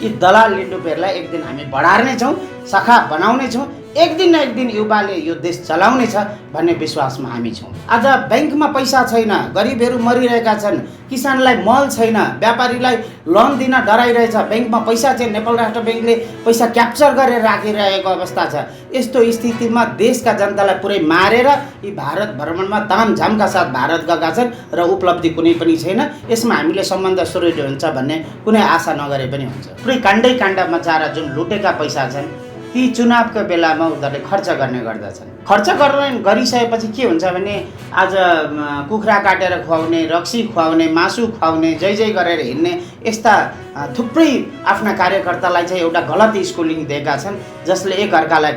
यी दलाल लिन्डुपेहरूलाई एक दिन हामी बढार्ने छौँ, शाखा बनाउने छौँ, एक दिन न एक दिन युवाले यो देश चलाउने छ भन्ने विश्वासमा हामी छौँ। आज ब्याङ्कमा पैसा छैन, गरिबहरू मरिरहेका छन्, किसानलाई मल छैन, व्यापारीलाई लोन दिन डराइरहेछ, ब्याङ्कमा पैसा चाहिँ नेपाल राष्ट्र ब्याङ्कले पैसा क्याप्चर गरेर राखिरहेको अवस्था छ। यस्तो स्थितिमा देशका जनतालाई पुरै मारेर यी भारत भ्रमणमा तामझामका साथ भारत गएका छन् र उपलब्धि कुनै पनि छैन। यसमा हामीले सम्बन्ध सुदृढ हुन्छ भन्ने कुनै आशा नगरे पनि हुन्छ। पुरै काण्डै काण्ड मचाएर जुन लुटेका पैसा छन् ती चुनावको बेलामा उनीहरूले खर्च गर्ने गर्दछन्। खर्च गरिसकेपछि के हुन्छ भने आज कुखुरा काटेर खुवाउने, रक्सी खुवाउने, मासु खुवाउने, जय गरेर हिँड्ने यस्ता थुप्रै आफ्ना कार्यकर्तालाई चाहिँ एउटा गलत स्कुलिङ दिएका छन् जसले एकअर्कालाई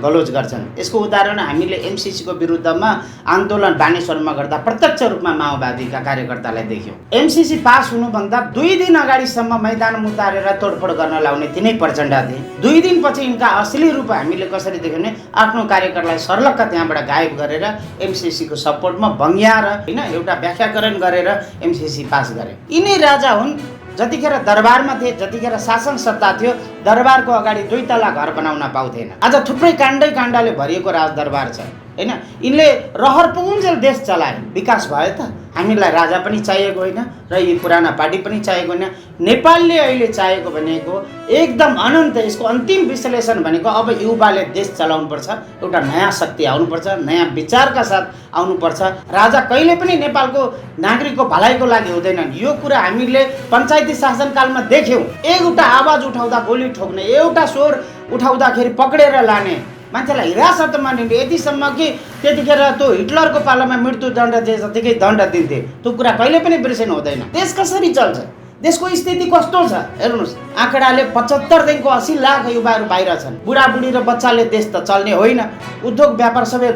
गलोज गर्छन्। यसको उदाहरण हामीले एमसिसीको विरुद्धमा आन्दोलन बानेश्वरमा गर्दा प्रत्यक्ष रूपमा माओवादीका कार्यकर्तालाई देख्यौँ। एमसिसी पास हुनुभन्दा 2 दिन अगाडिसम्म मैदानमा उतारेर तोडफोड गर्न लाउने तिनै प्रचण्ड थिए। 2 दिनपछि यिनका असली रूप हामीले कसरी देख्यौँ भने आफ्नो कार्यकर्तालाई सर्लक्क त्यहाँबाट गायब गरेर एमसिसीको सपोर्टमा बङ्ग्याएर होइन एउटा व्याख्याकरण गरेर एमसिसी पास गरे। यिनै राजा हुन्। जतिखेर दरबारमा थिए, जतिखेर शासन सत्ता थियो, दरबारको अगाडि 2 तला घर बनाउन पाउँथेन। आज थुप्रै काण्डै काण्डले भरिएको राजदरबार छ होइन। यिनले रहर पुगुन्जेल देश चलाए, विकास भयो त। हामीलाई राजा पनि चाहिएको होइन र यी पुराना पार्टी पनि चाहिएको होइन। नेपालले अहिले चाहिएको भनेको एकदम अनन्त, यसको अन्तिम विश्लेषण भनेको अब युवाले देश चलाउनुपर्छ, एउटा नयाँ शक्ति आउनुपर्छ, नयाँ विचारका साथ आउनुपर्छ। राजा कहिले पनि नेपालको नागरिकको भलाइको लागि हुँदैनन्। यो कुरा हामीले पञ्चायती शासनकालमा देख्यौँ। एउटा आवाज उठाउँदा गोली ठोक्ने, एउटा स्वर उठाउँदाखेरि पक्रेर लाने, मान्छेलाई हिरासतमा लिने, यतिसम्म कि त्यतिखेर त्यो हिटलरको पालामा मृत्युदण्ड जे जतिकै दण्ड दिन्थे। त्यो कुरा कहिले पनि बिर्सिनु हुँदैन। देश कसरी चल्छ, देशको स्थिति कस्तो छ हेर्नुहोस्। आँकडाले 75 देखिको 80 लाख युवाहरू बाहिर छन्। बुढाबुढी र बच्चाले देश त चल्ने होइन। उद्योग व्यापार सबै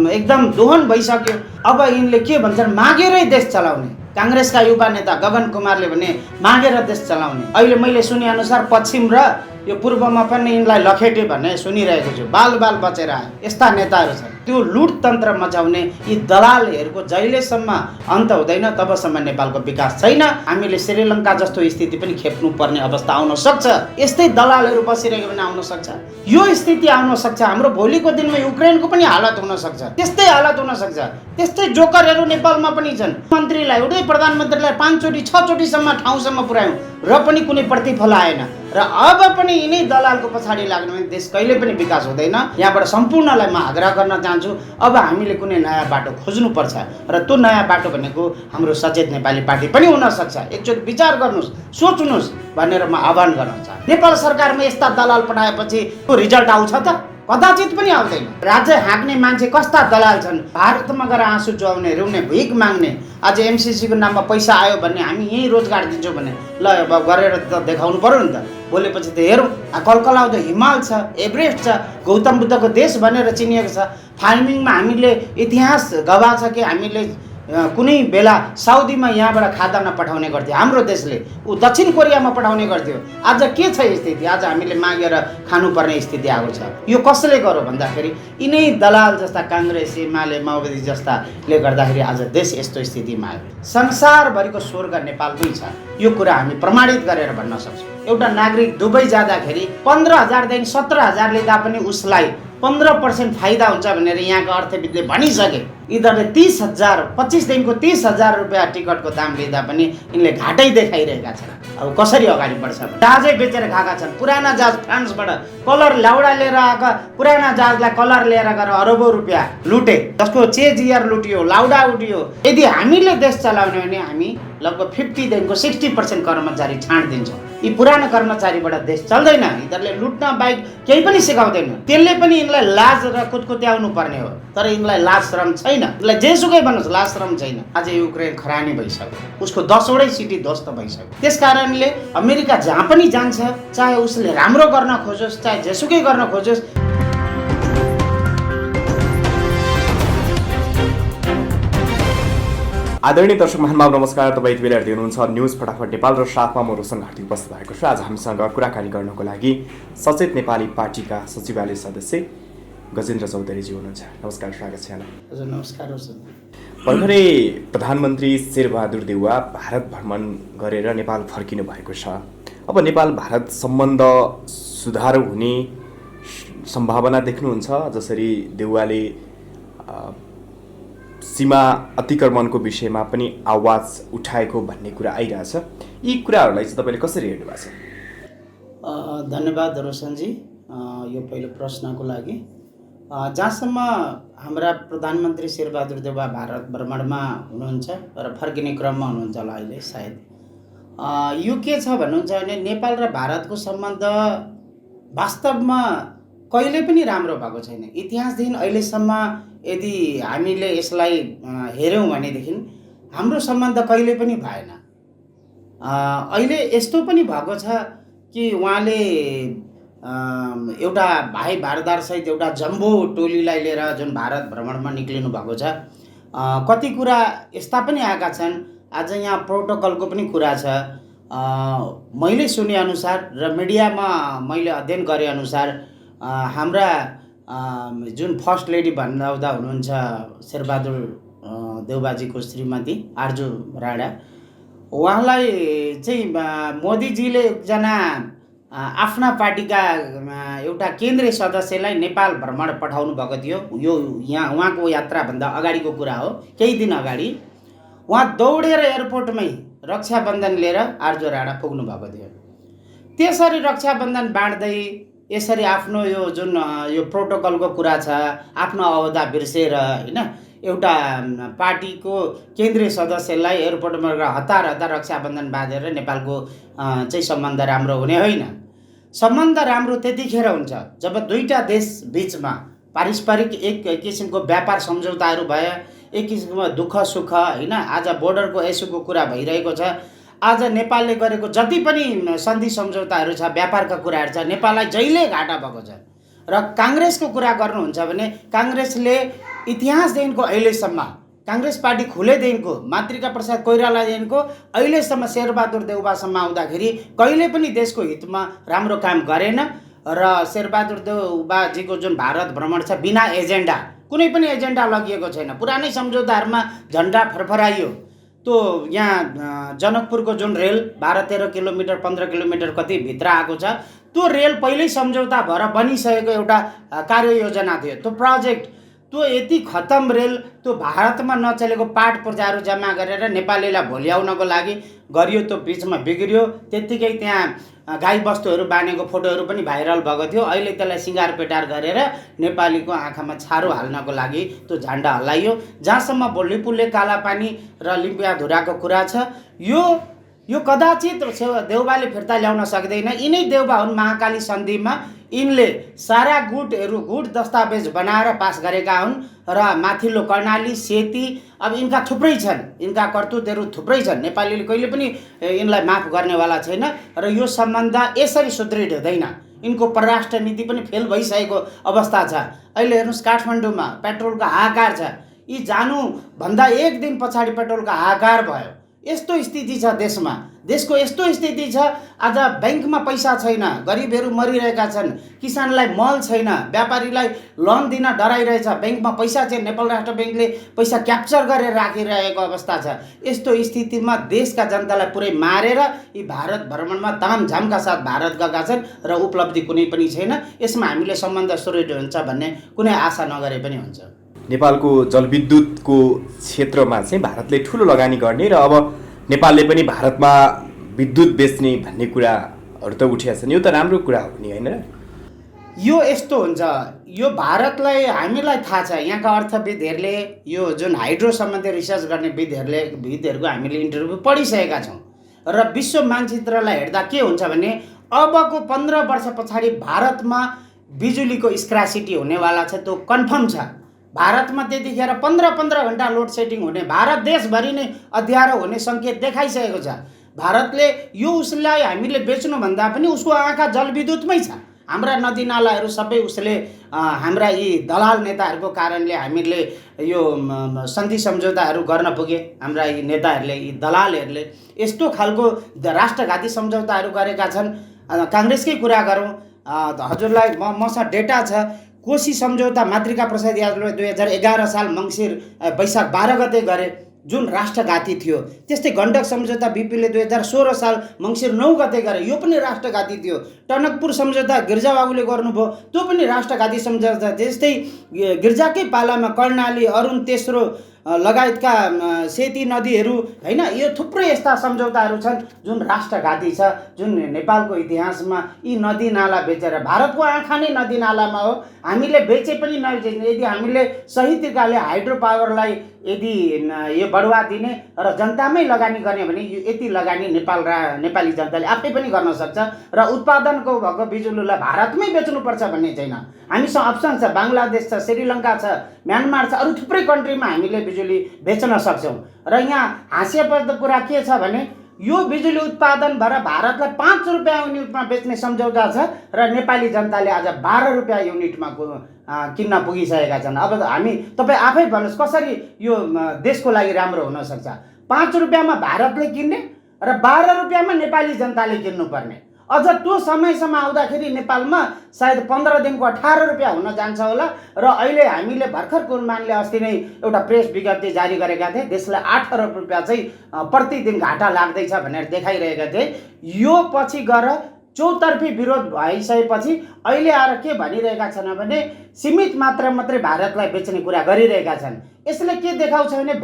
एकदम दोहन भइसक्यो। अब यिनले के भन्छन्, मागेरै देश चलाउने। काङ्ग्रेसका युवा नेता गगन कुमारले भने मागेर देश चलाउने। अहिले मैले सुनेअनुसार पश्चिम र यो पूर्वमा पनि यिनलाई लखेटे भन्ने सुनिरहेको छु। बाल बचेर आए यस्ता नेताहरू छन्। त्यो लुटतन्त्र मचाउने यी दलालहरूको जहिलेसम्म अन्त हुँदैन तबसम्म नेपालको विकास छैन। हामीले श्रीलङ्का जस्तो स्थिति पनि खेप्नु पर्ने अवस्था आउन सक्छ। यस्तै दलालहरू बसिरहेको पनि आउन सक्छ। यो स्थिति आउन सक्छ। हाम्रो भोलिको दिनमा युक्रेनको पनि हालत हुन सक्छ। त्यस्तै हालत हुन सक्छ। त्यस्तै जोकरहरू नेपालमा पनि छन्। मन्त्रीलाई एउटै प्रधानमन्त्रीलाई 5 चोटि 6 चोटिसम्म ठाउँसम्म पुर्यायौँ र पनि कुनै प्रतिफल आएन। र अब पनि यिनै दलालको पछाडि लाग्नु भने देश कहिले पनि विकास हुँदैन। यहाँबाट सम्पूर्णलाई म आग्रह गर्न चाहन्छु, अब हामीले कुनै नयाँ बाटो खोज्नुपर्छ र त्यो नयाँ बाटो भनेको हाम्रो सचेत नेपाली पार्टी पनि हुनसक्छ। एकचोटि विचार गर्नुहोस्, सोच्नुहोस् भनेर म आह्वान गर्न चाहन्छु। नेपाल सरकारमा यस्ता दलाल पठाएपछि त्यो रिजल्ट आउँछ त? कदाचित पनि आउँदैन। राज्य हाँक्ने मान्छे कस्ता दलाल छन्। भारतमा गएर आँसु जुहाउने, रुने, भिख माग्ने। आज एमसिसीको नाममा पैसा आयो भने हामी यहीँ रोजगार दिन्छौँ भने ल अब गरेर त देखाउनु पर्यो नि त। बोलेपछि त हेरौँ, कलकलाउँदो हिमाल छ, एभरेस्ट छ, गौतम बुद्धको देश भनेर चिनिएको छ। फार्मिङमा हामीले इतिहास गवाह छ कि हामीले कुनै बेला साउदीमा यहाँबाट खाद्यान्न पठाउने गर्थ्यो हाम्रो देशले, ऊ दक्षिण कोरियामा पठाउने गर्थ्यो। आज के छ स्थिति? आज हामीले मागेर खानुपर्ने स्थिति आएको छ। यो कसले गर्यो भन्दाखेरि यिनै दलाल जस्ता काङ्ग्रेस, एमाले, माओवादी जस्ताले गर्दाखेरि आज देश यस्तो स्थितिमा आयो। संसारभरिको स्वर्ग नेपालमै छ। यो कुरा हामी प्रमाणित गरेर भन्न सक्छौँ। एउटा नागरिक दुबई जाँदाखेरि 15,000 देखि 17,000 लिँदा पनि उसलाई 15% फाइदा हुन्छ भनेर यहाँका अर्थविदले भनिसके। यिनीहरूले 30,000 25 देखिको 30,000 रुपियाँ टिकटको दाम लिँदा पनि यिनले घाटै देखाइरहेका छन्। अब कसरी अगाडि बढ्छ? जहाजै बेचेर खाएका छन्। पुराना जहाज फ्रान्सबाट कलर लाउडा लिएर आएका पुराना जहाजलाई कलर लिएर गएर अरबौँ रुपियाँ लुटे। जसको चेजियर लुटियो, लाउडा उठियो। यदि हामीले देश चलाउने भने हामी लगभग 50 देखिको 60% कर्मचारी छाँडिदिन्छौँ। यी पुरानो कर्मचारीबाट देश चल्दैन। यिनीहरूले लुट्न बाहेक केही पनि सिकाउँदैन। त्यसले पनि यिनलाई लाज र कुदकुत्याउनु पर्ने हो। तर यिनलाई लाज श्रम छैन। यिनलाई जेसुकै भन्नुहोस्, लाज श्रम छैन। आज युक्रेन खरानी भइसक्यो। उसको 10वटै सिटी ध्वस्त भइसक्यो। त्यस कारणले अमेरिका जहाँ पनि जान्छ, चाहे उसले राम्रो गर्न खोजोस्, चाहे जेसुकै गर्न खोजोस्, आदरणीय दर्शक महानुभाव नमस्कार। तपाईँ यति बेला हेर्दै हुनुहुन्छ न्युज फटाफट नेपाल र साथमा म रोशन घाटी उपस्थित भएको छु। आज हामीसँग कुराकानी गर्नको लागि सचेत नेपाली पार्टीका सचिवालय सदस्य गजेन्द्र चौधरीजी हुनुहुन्छ। नमस्कार, स्वागत छ यहाँलाई। हजुर नमस्कार। भर्खरै प्रधानमन्त्री शेरबहादुर देउवा भारत भ्रमण गरेर नेपाल फर्किनु भएको छ। अब नेपाल भारत सम्बन्ध सुधार हुने सम्भावना देख्नुहुन्छ? जसरी देउवाले सीमा अतिक्रमणको विषयमा पनि आवाज उठाएको भन्ने कुरा आइरहेछ। यी कुराहरूलाई चाहिँ तपाईँले कसरी हेर्नु भएको छ? धन्यवाद रोशनजी यो पहिलो प्रश्नको लागि। जहाँसम्म हाम्रा प्रधानमन्त्री शेरबहादुर देउवा भारत भ्रमणमा हुनुहुन्छ र फर्किने क्रममा हुनुहुन्छ होला अहिले सायद। यो के छ भन्नुहुन्छ भने नेपाल र भारतको सम्बन्ध वास्तवमा कहिले पनि राम्रो भएको छैन। इतिहासदेखि अहिलेसम्म यदि हामीले यसलाई हेऱ्यौँ भनेदेखि हाम्रो सम्बन्ध कहिले पनि भएन। अहिले यस्तो पनि भएको छ कि उहाँले एउटा भाइ भारदारसहित एउटा जम्बो टोलीलाई लिएर जुन भारत भ्रमणमा निक्लिनु भएको छ, कति कुरा यस्ता पनि आएका छन्। आज यहाँ प्रोटोकलको पनि कुरा छ। मैले सुनेअनुसार र मिडियामा मैले अध्ययन गरेअनुसार हाम्रा जुन फर्स्ट लेडी भन्दा हुनुहुन्छ शेरबहादुर देउबाजीको श्रीमती आर्जु राणा, उहाँलाई चाहिँ मोदीजीले एकजना आफ्ना पार्टीका एउटा केन्द्रीय सदस्यलाई नेपाल भ्रमण पठाउनु भएको थियो। यो यहाँ उहाँको यात्राभन्दा अगाडिको कुरा हो। केही दिन अगाडि उहाँ दौडेर एयरपोर्टमै रक्षाबन्धन लिएर आर्जु राणा पुग्नु भएको थियो। त्यसरी रक्षाबन्धन बाँड्दै यसरी आफ्नो यो जुन यो प्रोटोकलको कुरा छ, आफ्नो अहदा बिर्सेर होइन, एउटा पार्टीको केन्द्रीय सदस्यलाई एयरपोर्टमा हतार हतार रक्षाबन्धन बाँधेर नेपालको चाहिँ सम्बन्ध राम्रो हुने होइन। सम्बन्ध राम्रो त्यतिखेर हुन्छ जब दुईटा देश बिचमा पारस्परिक एक किसिमको व्यापार सम्झौताहरू भए, एक किसिमको दुःख सुख होइन। आज बोर्डरको इस्युको कुरा भइरहेको छ। आज नेपालले गरेको जति पनि सन्धि सम्झौताहरू छ, व्यापारका कुराहरू छ, नेपाललाई जहिले घाटा भएको छ। र काङ्ग्रेसको कुरा गर्नुहुन्छ भने काङ्ग्रेसले इतिहासदेखिको अहिलेसम्म, काङ्ग्रेस पार्टी खुलेदेखिको, मातृका प्रसाद कोइरालादेखिको अहिलेसम्म शेरबहादुर देउवासम्म आउँदाखेरि कहिले पनि देशको हितमा राम्रो काम गरेन। र शेरबहादुर देउवाजीको जुन भारत भ्रमण छ, बिना एजेन्डा, कुनै पनि एजेन्डा लगिएको छैन। पुरानै सम्झौताहरूमा झन्डा फरफराइयो। त्यो यहाँ जनकपुरको जुन रेल 12-13 किलोमिटर 15 किलोमिटर कति भित्र आएको छ, त्यो रेल पहिल्यै सम्झौता भएर बनिसकेको एउटा कार्ययोजना थियो। त्यो प्रोजेक्ट, त्यो यति खतम रेल, त्यो भारतमा नचलेको पाट पूर्जाहरू जम्मा गरेर नेपालीलाई भोल्याउनको लागि गरियो। त्यो बिचमा बिग्रियो। त्यत्तिकै त्यहाँ गाईबस्तुहरू बाँधेको फोटोहरू पनि भाइरल भएको थियो। अहिले त्यसलाई सिँगार पेटार गरेर नेपालीको आँखामा छारो हाल्नको लागि त्यो झन्डा हल्लाइयो। जहाँसम्म लिपुले कालापानी र लिम्पियाधुराको कुरा छ, यो कदाचित देउवाले फिर्ता ल्याउन सक्दैन। यिनै देउवा हुन् महाकाली सन्धिमा यिनले सारा गुट दस्तावेज बनाएर पास गरेका हुन्। र माथिल्लो कर्णाली, सेती, अब यिनका थुप्रै छन्, यिनका कर्तुतहरू थुप्रै छन्। नेपालीले कहिले पनि यिनलाई माफ गर्नेवाला छैन। र यो सम्बन्ध यसरी सुदृढ हुँदैन। यिनको परराष्ट्र नीति पनि फेल भइसकेको अवस्था छ। अहिले हेर्नुहोस्, काठमाडौँमा पेट्रोलको हाहाकार छ। यी जानुभन्दा एक दिन पछाडि पेट्रोलको हाहाकार भयो। यस्तो स्थिति छ देशमा। देशको यस्तो स्थिति छ, आज ब्याङ्कमा पैसा छैन, गरिबहरू मरिरहेका छन्, किसानलाई मल छैन, व्यापारीलाई लोन दिन डराइरहेछ, ब्याङ्कमा पैसा चाहिँ नेपाल राष्ट्र ब्याङ्कले पैसा क्याप्चर गरेर राखिरहेको अवस्था छ। यस्तो स्थितिमा देशका जनतालाई पुरै मारेर यी भारत भ्रमणमा तामझामका साथ भारत गएका छन् र उपलब्धि कुनै पनि छैन। यसमा हामीले सम्बन्ध सुदृढ हुन्छ भन्ने कुनै आशा नगरे पनि हुन्छ। नेपालको जलविद्युतको क्षेत्रमा चाहिँ भारतले ठुलो लगानी गर्ने र अब नेपालले पनि भारतमा विद्युत बेच्ने भन्ने कुराहरू त उठिया छन्। यो त राम्रो कुरा हो नि, होइन र? यो यस्तो हुन्छ, यो भारतलाई हामीलाई थाहा छ। यहाँका अर्थविदहरूले, यो जुन हाइड्रो सम्बन्धी रिसर्च गर्ने विदहरूको हामीले इन्टरभ्यू पढिसकेका छौँ। र विश्व मानचित्रलाई हेर्दा के हुन्छ भने अबको 15 वर्ष पछाडि भारतमा बिजुलीको स्क्रासिटी हुनेवाला छ। त्यो कन्फर्म छ। भारतमा त्यतिखेर 15 घन्टा लोड सेटिङ हुने, भारत देशभरि नै अँध्यारो हुने सङ्केत देखाइसकेको छ। भारतले यो उसलाई हामीले बेच्नुभन्दा पनि उसको आँखा जलविद्युतमै छ। हाम्रा नदीनालाहरू सबै उसले, हाम्रा यी दलाल नेताहरूको कारणले हामीले यो सन्धि सम्झौताहरू गर्न पुगे। हाम्रा यी नेताहरूले, यी दलालहरूले यस्तो खालको राष्ट्रघाती सम्झौताहरू गरेका छन्। काङ्ग्रेसकै कुरा गरौँ, हजुरलाई मसँग डेटा छ। कोशी सम्झौता मातृका प्रसाद यादवले 2011 साल मङ्सिर वैशाख 12 गते गरे। जुन राष्ट्रघाती थियो। त्यस्तै गण्डक सम्झौता बिपीले 2016 साल मङ्सिर 9 गते गरे, यो पनि राष्ट्रघाती थियो। टनकपुर सम्झौता गिर्जाबाबुले गर्नुभयो, त्यो पनि राष्ट्रघाती सम्झौता। त्यस्तै गिर्जाकै पालामा कर्णाली, अरुण तेस्रो लगायतका सेती नदीहरू होइन, यो थुप्रै यस्ता सम्झौताहरू छन् जुन राष्ट्रघाती छ, जुन नेपालको इतिहासमा यी नदी नाला बेचेर, भारतको आँखा नै नदी नालामा हो, हामीले बेचे पनि नबेचे, यदि हामीले सही तरिकाले हाइड्रो पावरलाई यदि यो बढुवा दिने र जनतामै लगानी गर्ने भने यति लगानी नेपाली जनताले आफै पनि गर्न सक्छ र उत्पादनको भएको बिजुलीलाई भारतमै बेच्नुपर्छ भन्ने छैन। हामीसँग अप्सन छ, बङ्गलादेश छ, श्रीलङ्का छ, म्यानमार छ, अरू थुप्रै कन्ट्रीमा हामीले बिजुली बेच्न सक्छौँ। र यहाँ हास्यास्पद कुरा के छ भने यो बिजुली उत्पादन भएर भारतलाई 5 रुपियाँ युनिटमा बेच्ने सम्झौता छ र नेपाली जनताले आज 12 रुपियाँ युनिटमा किन्न पुगिसकेका छन्। अब तपाईँ आफै भन्नुहोस् कसरी यो देशको लागि राम्रो हुनसक्छ? 5 रुपियाँमा भारतले किन्ने र 12 रुपियाँमा नेपाली जनताले किन्नुपर्ने। अझ त्यो समयसम्म आउँदाखेरि नेपालमा सायद 15 दिनको 18 रुपियाँ हुन जान्छ होला। र अहिले हामीले भर्खर कुलमानले अस्ति नै एउटा प्रेस विज्ञप्ति जारी गरेका थिए, देशलाई 8 अरब रुपियाँ चाहिँ प्रतिदिन घाटा लाग्दैछ भनेर देखाइरहेका थिए। यो पछि गएर चौतर्फी विरोध भइसकेपछि अहिले आएर के भनिरहेका छन् भने सीमित मात्रै भारतलाई बेच्ने कुरा गरिरहेका छन्। यसले के देखाउँछ भने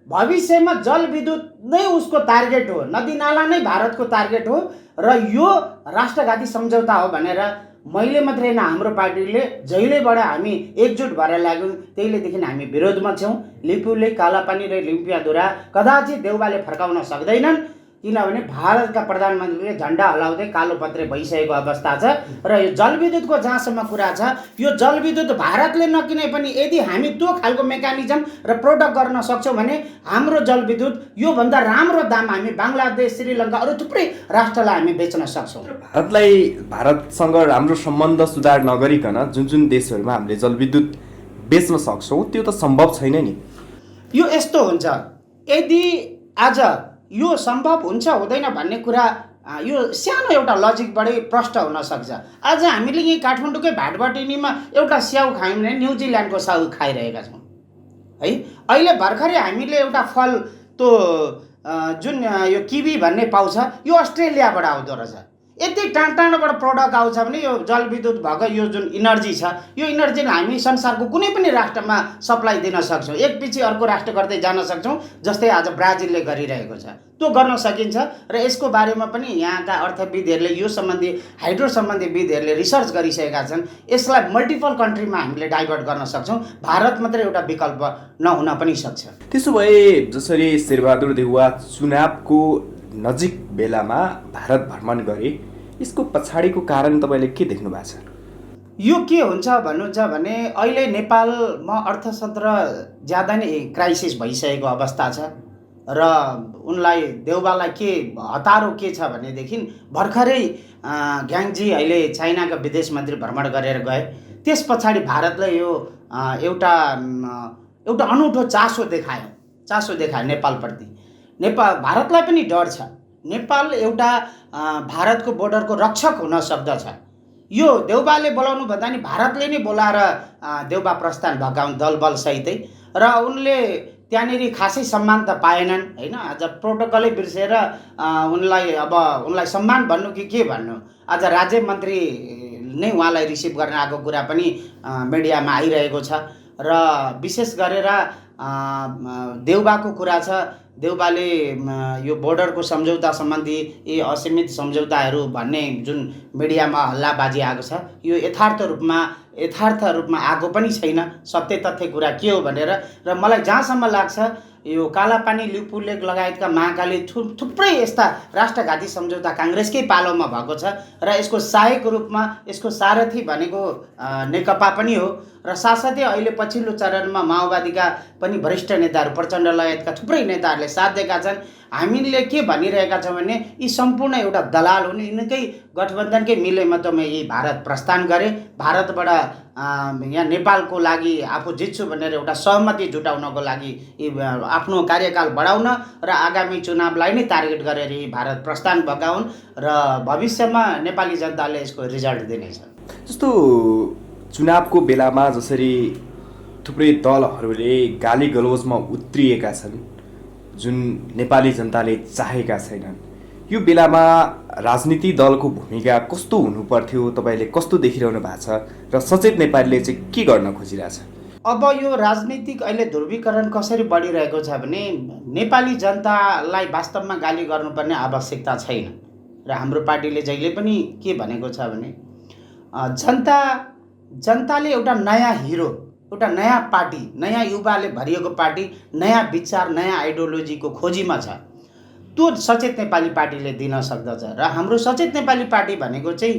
भविष्यमा जलविद्युत नै उसको टार्गेट हो, नदी नाला नै भारतको टार्गेट हो र यो राष्ट्रघाती सम्झौता हो भनेर मैले मात्रै होइन, हाम्रो पार्टीले जहिलेबाट हामी एकजुट भएर लाग्यौँ त्यहिलेदेखि हामी विरोधमा छौँ। लिपुले, कालापानी र लिम्पियाधुरा कदाचित देउबाले फर्काउन सक्दैनन्, किनभने भारतका प्रधानमन्त्रीले झन्डा हलाउँदै कालो पत्रे भइसकेको अवस्था छ। र यो जलविद्युतको जहाँसम्म कुरा छ, यो जलविद्युत भारतले नकिने पनि यदि हामी त्यो खालको मेकानिजम र प्रोडक्ट गर्न सक्छौँ भने हाम्रो जलविद्युत योभन्दा राम्रो दाम हामी बङ्गलादेश, श्रीलङ्का, अरू थुप्रै राष्ट्रलाई हामी बेच्न सक्छौँ। भारतसँग राम्रो सम्बन्ध सुधार नगरिकन जुन देशहरूमा हामीले जलविद्युत बेच्न सक्छौँ त्यो त सम्भव छैन नि। यो यस्तो हुन्छ, यदि आज यो सम्भव हुन्छ हुँदैन भन्ने कुरा यो सानो एउटा लजिकबाटै प्रष्ट हुन सक्छ। आज हामीले यही काठमाडौँकै भाटबटिनीमा एउटा स्याउ खायौँ भने न्युजिल्यान्डको स्याउ खाइरहेका छौँ है। अहिले भर्खरै हामीले एउटा फल त्यो जुन यो किवी भन्ने पाउँछ, यो अस्ट्रेलियाबाट आउँदो रहेछ। यति टाढाबाट प्रडक्ट आउँछ भने यो जलविद्युत भएको यो जुन इनर्जी छ, यो इनर्जीलाई हामी संसारको कुनै पनि राष्ट्रमा सप्लाई दिन सक्छौँ, एक पछि अर्को राष्ट्र गर्दै जान सक्छौँ। जस्तै आज ब्राजिलले गरिरहेको छ, त्यो गर्न सकिन्छ। र यसको बारेमा पनि यहाँका अर्थविदहरूले, यो सम्बन्धी हाइड्रो सम्बन्धी विदहरूले रिसर्च गरिसकेका छन्। यसलाई मल्टिपल कन्ट्रीमा हामीले डाइभर्ट गर्न सक्छौँ, भारत मात्रै एउटा विकल्प नहुन पनि सक्छ। त्यसो भए जसरी शेरबहादुर देउवा चुनावको नजिक बेलामा भारत भ्रमण गरे, यसको पछाडिको कारण तपाईँले के देख्नु भएको छ? यो के हुन्छ भन्नुहुन्छ भने अहिले नेपालमा अर्थतन्त्र ज्यादा नै क्राइसिस भइसकेको अवस्था छ र उनलाई देउबालाई के हतारो के छ भनेदेखि भर्खरै ग्याङजी अहिले चाइनाका विदेश मन्त्री भ्रमण गरेर गए। त्यस पछाडि भारतले यो एउटा अनौठो चासो देखायो नेपालप्रति। भारतलाई पनि डर छ, नेपाल एउटा भारतको बोर्डरको रक्षक हुन सक्दछ। यो देउबाले बोलाउनु भन्दा नि भारतले नै बोलाएर देउबा प्रस्थान भएका दलबल सहितै, र उनले त्यहाँनिर खासै सम्मान त पाएनन् होइन। आज प्रोटोकलै बिर्सेर उनलाई सम्मान भन्नु कि के भन्नु, आज राज्य मन्त्री नै उहाँलाई रिसिभ गर्न आएको कुरा पनि मिडियामा आइरहेको छ। र विशेष गरेर देउबाको कुरा छ, देउबाले यो बोर्डरको सम्झौता सम्बन्धी यी असीमित सम्झौताहरू भन्ने जुन मिडियामा हल्लाबाजी आएको छ, यो यथार्थ रूपमा आएको पनि छैन। सत्य तथ्य कुरा के हो भनेर, र मलाई जहाँसम्म लाग्छ यो कालापानी, लिपुलेक लगायतका महाकाली थुप्रै यस्ता राष्ट्रघाती सम्झौता काङ्ग्रेसकै पालोमा भएको छ र यसको सहायक रूपमा यसको सारथी भनेको नेकपा पनि हो। र साथसाथै अहिले पछिल्लो चरणमा माओवादीका पनि वरिष्ठ नेताहरू, प्रचण्ड लगायतका थुप्रै नेताहरूले साथ दिएका छन्। हामीले के भनिरहेका छौँ भने यी सम्पूर्ण एउटा दलाल हुन्, यिनकै गठबन्धनकै मिलेमतोमा यही भारत प्रस्थान गरे। भारतबाट यहाँ नेपालको लागि आफू जित्छु भनेर एउटा सहमति जुटाउनको लागि आफ्नो कार्यकाल बढाउन र आगामी चुनावलाई नै टार्गेट गरेर यी भारत प्रस्थान भएका हुन् र भविष्यमा नेपाली जनताले यसको रिजल्ट दिनेछ। जस्तो चुनावको बेलामा जसरी थुप्रै दलहरूले गाली गलौजमा उत्रिएका छन् जुन नेपाली जनताले चाहेका छैनन्। यो बेलामा राजनीति दलको भूमिका कस्तो हुनुपर्थ्यो, तपाईँले कस्तो देखिरहनु भएको छ र सचेत नेपालीले चाहिँ के गर्न खोजिरहेछ? अब यो राजनीतिक अहिले ध्रुवीकरण कसरी बढिरहेको छ भने नेपाली जनतालाई वास्तवमा गाली गर्नुपर्ने आवश्यकता छैन र हाम्रो पार्टीले जहिले पनि के भनेको छ भने जनताले एउटा नयाँ हिरो, एउटा नयाँ पार्टी, नयाँ युवाले भरिएको पार्टी, नयाँ विचार, नयाँ आइडियोलोजीको खोजीमा छ। त्यो सचेत नेपाली पार्टीले दिन सक्दछ र हाम्रो सचेत नेपाली पार्टी भनेको चाहिँ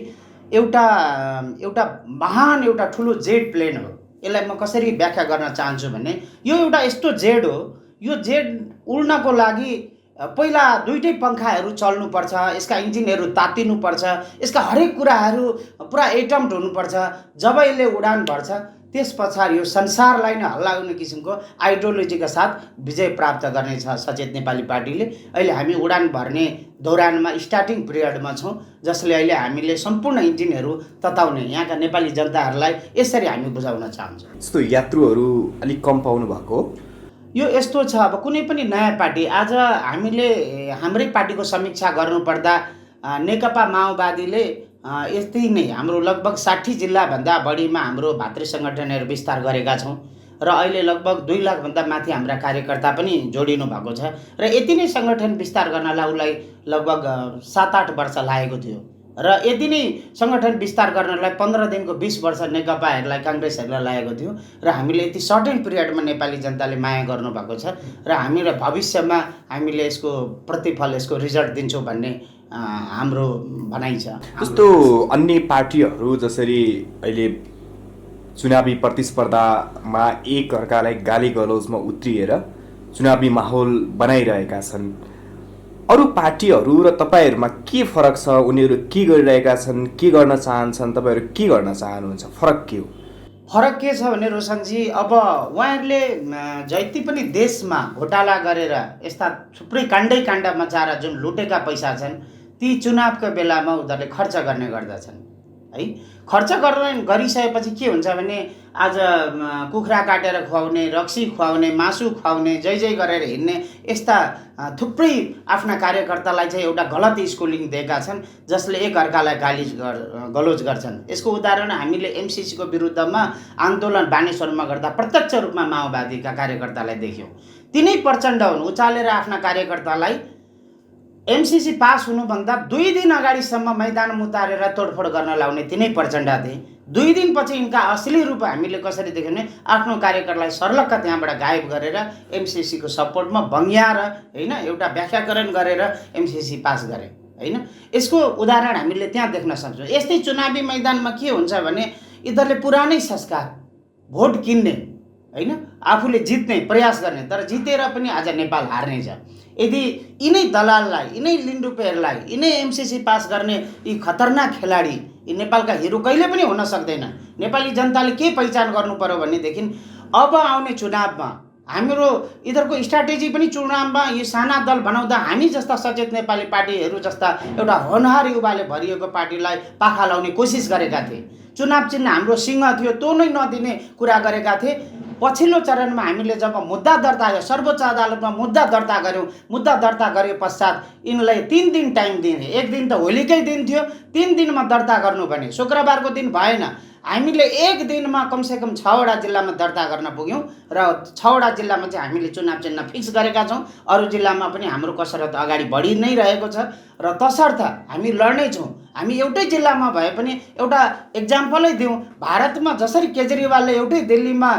एउटा महान एउटा ठुलो जेट प्लेन हो। यसलाई म कसरी व्याख्या गर्न चाहन्छु भने यो एउटा यस्तो जेट हो, यो जेट उड्नको लागि पहिला दुईटै पङ्खाहरू चल्नुपर्छ, यसका इन्जिनहरू तात्तिनुपर्छ, यसका हरेक कुराहरू पुरा एटम्ड हुनुपर्छ। जब यसले उडान भर्छ त्यस पछाडि यो संसारलाई नै हल्लाउने किसिमको आइडियोलोजीका साथ विजय प्राप्त गर्नेछ सचेत नेपाली पार्टीले। अहिले हामी उडान भर्ने दौरानमा स्टार्टिङ पिरियडमा छौँ, जसले अहिले हामीले सम्पूर्ण इन्जिनहरू तताउने यहाँका नेपाली जनताहरूलाई यसरी हामी बुझाउन चाहन्छौँ। जस्तो यात्रुहरू अलिक कम पाउनु भएको यो यस्तो छ, अब कुनै पनि नयाँ पार्टी आज हामीले हाम्रै पार्टीको समीक्षा गर्नुपर्दा नेकपा माओवादीले यस्तै नै हाम्रो लगभग 60 जिल्लाभन्दा बढीमा हाम्रो भातृ सङ्गठनहरू विस्तार गरेका छौँ र अहिले लगभग 2 लाखभन्दा माथि हाम्रा कार्यकर्ता पनि जोडिनु भएको छ र यति नै सङ्गठन विस्तार गर्नलाई उसलाई लगभग 7-8 वर्ष लागेको थियो र यति नै सङ्गठन विस्तार गर्नलाई 15 दिनको 20 वर्ष नेकपाहरूलाई काङ्ग्रेसहरूलाई लागेको थियो र हामीले यति सर्टेन पिरियडमा नेपाली जनताले माया गर्नुभएको छ र हामीले भविष्यमा हामीले यसको प्रतिफल, यसको रिजल्ट दिन्छौँ भन्ने हाम्रो भनाइ छ। जस्तो अन्य पार्टीहरू जसरी अहिले चुनावी प्रतिस्पर्धामा एक अर्कालाई गाली गलौजमा उत्रिएर चुनावी माहौल बनाइरहेका छन्, अरू पार्टीहरू र तपाईँहरूमा के फरक छ? उनीहरू के गरिरहेका छन्, के गर्न चाहन्छन्, तपाईँहरू के गर्न चाहनुहुन्छ? फरक के हो? फरक के छ भने रोशनजी, अब उहाँहरूले जति पनि देशमा घोटाला गरेर यस्ता थुप्रै काण्डै काण्ड मचाएर जुन लुटेका पैसा छन् ती चुनावको बेलामा उनीहरूले खर्च गर्ने गर्दछन् है। खर्च गरिसकेपछि के हुन्छ भने आज कुखुरा काटेर खुवाउने, रक्सी खुवाउने, मासु खुवाउने, जय गरेर हिँड्ने यस्ता थुप्रै आफ्ना कार्यकर्तालाई चाहिँ एउटा गलत स्कुलिङ दिएका छन् जसले एक अर्कालाई गलोज गर्छन्। यसको उदाहरण हामीले एमसिसीको विरुद्धमा आन्दोलन बानेश्वरमा गर्दा प्रत्यक्ष रूपमा माओवादीका कार्यकर्तालाई देख्यौँ। तिनै प्रचण्ड हुन्, उचालेर आफ्ना कार्यकर्तालाई एमसिसी पास हुनुभन्दा 2 दिन अगाडिसम्म मैदानमा उतारेर तोडफोड गर्न लाउने तिनै प्रचण्ड थिए। 2 दिनपछि यिनका असली रूप हामीले कसरी देख्यौँ भने आफ्नो कार्यकर्तालाई सर्लक्क त्यहाँबाट गायब गरेर एमसिसीको सपोर्टमा बङ्ग्याएर होइन एउटा व्याख्याकरण गरेर एमसिसी पास गरे होइन। यसको उदाहरण हामीले त्यहाँ देख्न सक्छौँ। यस्तै चुनावी मैदानमा के हुन्छ भने यिनीहरूले पुरानै संस्कार, भोट किन्ने होइन, आफूले जित्ने प्रयास गर्ने, तर जितेर पनि आज नेपाल हार्ने छ। यदि यिनै दलाललाई, यिनै लिन्डुपेहरूलाई, यिनै एमसिसी पास गर्ने यी खतरनाक खेलाडी, यी नेपालका हिरो कहिले पनि हुन सक्दैन। नेपाली जनताले के पहिचान गर्नु पर्यो भनेदेखि अब आउने चुनावमा हाम्रो यिनीहरूको स्ट्राटेजी पनि चुनावमा यो साना दल बनाउँदा हामी जस्ता सचेत नेपाली पार्टीहरू जस्ता एउटा होनहार युवाले भरिएको पार्टीलाई पाखा लाउने कोसिस गरेका थिए। चुनाव चिन्ह हाम्रो सिंह थियो, त्यो नै नदिने कुरा गरेका थिए। पछिल्लो चरणमा हामीले जब मुद्दा दर्ता गर्यो, सर्वोच्च अदालतमा मुद्दा दर्ता गऱ्यौँ, मुद्दा दर्ता गरे पश्चात यिनलाई 3 दिन टाइम दिने। एक दिन त होलीकै दिन थियो, 3 दिनमा दर्ता गर्नु भने शुक्रबारको दिन भएन। हामीले एक दिनमा कमसेकम 6वटा जिल्लामा दर्ता गर्न पुग्यौँ र 6वटा जिल्लामा चाहिँ हामीले चुनाव चिन्ह फिक्स गरेका छौँ। अरू जिल्लामा पनि हाम्रो कसरत अगाडि बढी नै रहेको छ र तसर्थ हामी लड्नै छौँ। हामी एउटै जिल्लामा भए पनि एउटा एक्जाम्पलै दिउँ। भारतमा जसरी केजरीवालले एउटै दिल्लीमा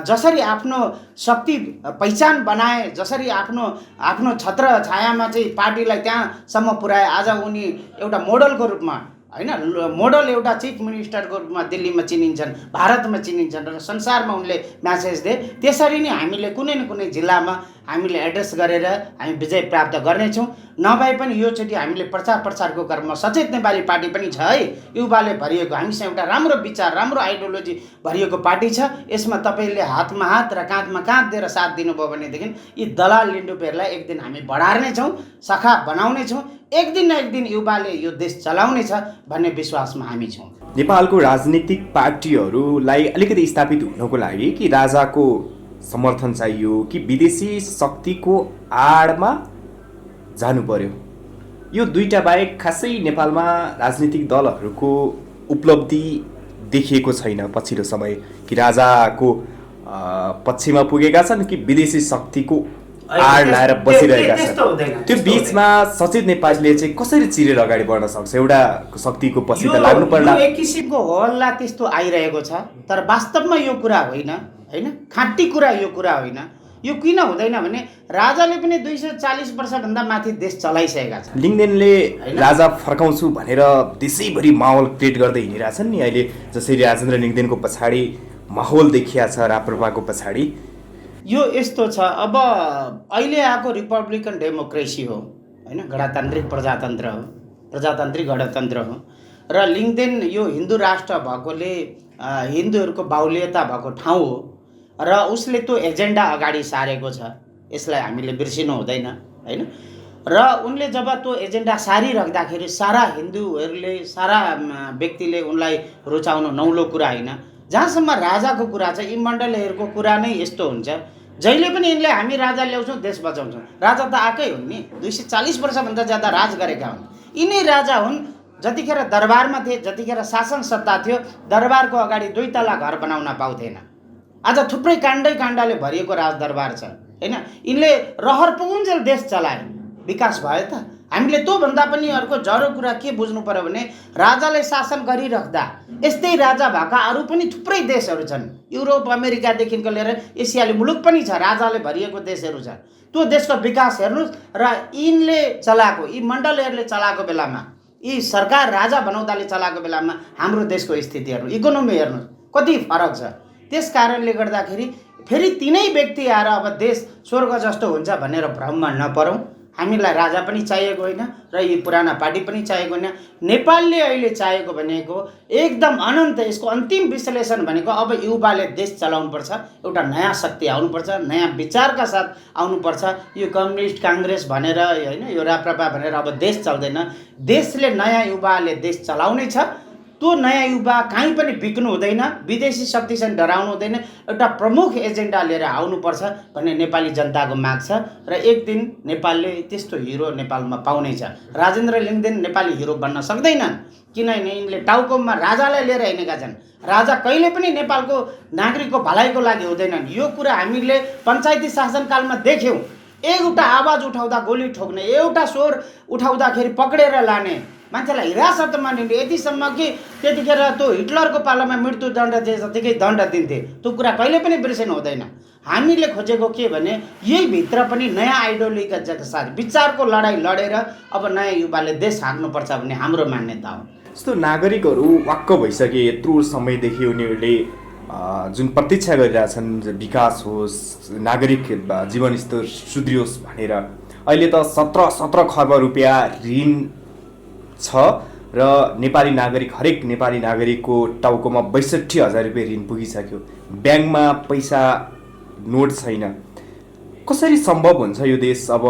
जसरी आफ्नो शक्ति पहिचान बनाए, जसरी आफ्नो छत्र छायामा चाहिँ पार्टीलाई त्यहाँसम्म पुर्याए, आज उनी एउटा मोडलको रूपमा होइन, मोडल एउटा चिफ मिनिस्टरको रूपमा दिल्लीमा चिनिन्छन्, भारतमा चिनिन्छन् र संसारमा उनले म्यासेज दिए। त्यसरी नै हामीले कुनै न कुनै जिल्लामा हामीले एड्रेस गरेर हामी विजय प्राप्त गर्नेछौँ। नभए पनि योचोटि हामीले प्रचारको क्रममा सचेत नेपाली पार्टी पनि छ है, युवाले भरिएको, हामीसँग एउटा राम्रो विचार, राम्रो आइडियोलोजी भरिएको पार्टी छ। यसमा तपाईँले हातमा हात र काँधमा काँध दिएर साथ दिनुभयो भनेदेखि यी दलाल लिन्डुपेहरूलाई एक दिन हामी बढार्नेछौँ, शाखा बनाउनेछौँ। एक दिन न एक दिन युवाले यो देश चलाउनेछ भन्ने विश्वासमा हामी छौँ। नेपालको राजनीतिक पार्टीहरूलाई अलिकति स्थापित हुनको लागि कि राजाको समर्थन चाहियो कि विदेशी शक्तिको आडमा जानु पर्यो? यो दुईटा बाहेक खासै नेपालमा राजनीतिक दलहरूको उपलब्धि देखिएको छैन पछिल्लो समय, कि राजाको पक्षमा पुगेका छन् कि विदेशी शक्तिको आड लाएर बसिरहेका छन्। त्यो बिचमा सचेत नेपालीले चाहिँ कसरी चिरेर अगाडि बढ्न सक्छ? एउटा शक्तिको पछि त लाग्नु पर्ला। एक किसिमको हल्ला त्यस्तो आइरहेको छ, तर वास्तवमा यो कुरा होइन, खाँटी कुरा यो कुरा होइन। यो किन हुँदैन भने राजाले पनि 240 वर्षभन्दा माथि देश चलाइसकेका छन्। लिङ्गदेनले राजा फर्काउँछु भनेर देशैभरि माहौल क्रिएट गर्दै हिँडिरहेछन् नि अहिले, जसरी राजेन्द्र लिङ्गदेनको पछाडि माहौल देखिया छ राप्रपाको पछाडि। यो यस्तो छ, अब अहिले आएको रिपब्लिकन डेमोक्रेसी हो होइन, गणतान्त्रिक प्रजातन्त्र हो, प्रजातान्त्रिक गणतन्त्र हो। र लिङ्गदेन यो हिन्दू राष्ट्र भएकोले हिन्दूहरूको बाहुल्यता भएको ठाउँ हो र उसले त्यो एजेन्डा अगाडि सारेको छ, यसलाई हामीले बिर्सिनु हुँदैन होइन। र उनले जब त्यो एजेन्डा सारिराख्दाखेरि सारा हिन्दूहरूले, सारा व्यक्तिले उनलाई रुचाउनु नौलो कुरा होइन। जहाँसम्म राजाको कुरा छ, यी मण्डलीहरूको कुरा नै यस्तो हुन्छ, जहिले पनि यिनले हामी राजा ल्याउँछौँ देश बचाउँछौँ। राजा त आएकै हुन् नि, 240 वर्षभन्दा ज्यादा राज गरेका हुन्। यिनै राजा हुन्। जतिखेर दरबारमा थिए, जतिखेर शासन सत्ता थियो, दरबारको अगाडि 2 तला घर बनाउन पाउँथेन। आज थुप्रै काण्डले भरिएको राजदरबार छ होइन। यिनले रहर पुगुन्जेल देश चलाए, विकास भयो त। हामीले त्योभन्दा पनि अर्को जरो कुरा के बुझ्नु पर्यो भने राजाले शासन गरिराख्दा यस्तै राजा भएका अरू पनि थुप्रै देशहरू छन्। युरोप अमेरिकादेखिको लिएर एसियाली मुलुक पनि छ, राजाले भरिएको देशहरू छ। त्यो देशको विकास हेर्नुहोस् र यिनले चलाएको, यी मण्डलहरूले चलाएको बेलामा, यी सरकार राजा बनाउँदाले चलाएको बेलामा हाम्रो देशको स्थिति हेर्नु, इकोनोमी हेर्नुहोस् कति फरक छ। त्यस कारणले गर्दाखेरि फेरि तिनै व्यक्ति आएर अब देश स्वर्ग जस्तो हुन्छ भनेर भ्रममा नपरौँ। हामीलाई राजा पनि चाहिएको होइन र यी पुराना पार्टी पनि चाहिएको होइन। नेपालले अहिले चाहिएको भनेको एकदम अनन्त, यसको अन्तिम विश्लेषण भनेको अब युवाले देश चलाउनुपर्छ, एउटा नयाँ शक्ति आउनुपर्छ, नयाँ विचारका साथ आउनुपर्छ। यो कम्युनिस्ट काङ्ग्रेस भनेर होइन, यो राप्रपा भनेर अब देश चल्दैन। देशले नयाँ युवाले देश चलाउने छ। त्यो नयाँ युवा कहीँ पनि बिक्नु हुँदैन, विदेशी शक्तिसँग डराउनु हुँदैन। एउटा प्रमुख एजेन्डा लिएर आउनुपर्छ भन्ने नेपाली जनताको माग छ र एक दिन नेपालले त्यस्तो हिरो नेपालमा पाउनेछ। राजेन्द्र लिङ्गदेन नेपाली हिरो बन्न सक्दैनन्, किनभने यिनले टाउकोमा राजालाई लिएर हिँडेका छन्। राजा कहिले पनि नेपालको नागरिकको भलाइको लागि हुँदैनन्। यो कुरा हामीले पञ्चायती शासनकालमा देख्यौँ। एउटा आवाज उठाउँदा गोली ठोक्ने, एउटा स्वर उठाउँदाखेरि पक्रेर लाने, मान्छेलाई हिरासतमा लिने, यतिसम्म कि त्यतिखेर त्यो हिटलरको पालामा मृत्युदण्ड दिए जतिकै दण्ड दिन्थे। त्यो कुरा कहिले पनि बिर्सिनु हुँदैन। हामीले खोजेको के भने यही भित्र पनि नयाँ आइडियोलोजीका साथ विचारको लडाइँ लडेर अब नयाँ युवाले देश हाँक्नुपर्छ भन्ने हाम्रो मान्यता हो। जस्तो नागरिकहरू वाक्क भइसके, यत्रो समयदेखि उनीहरूले जुन प्रतीक्षा गरिरहेछन् विकास होस्, नागरिक जीवनस्तर सुध्रियोस् भनेर, अहिले त 17 खर्ब रुपियाँ ऋण छ र नेपाली नागरिक, हरेक नेपाली नागरिकको टाउकोमा 62,000 रुपियाँ ऋण पुगिसक्यो। ब्याङ्कमा पैसा नोट छैन। कसरी सम्भव हुन्छ यो देश? अब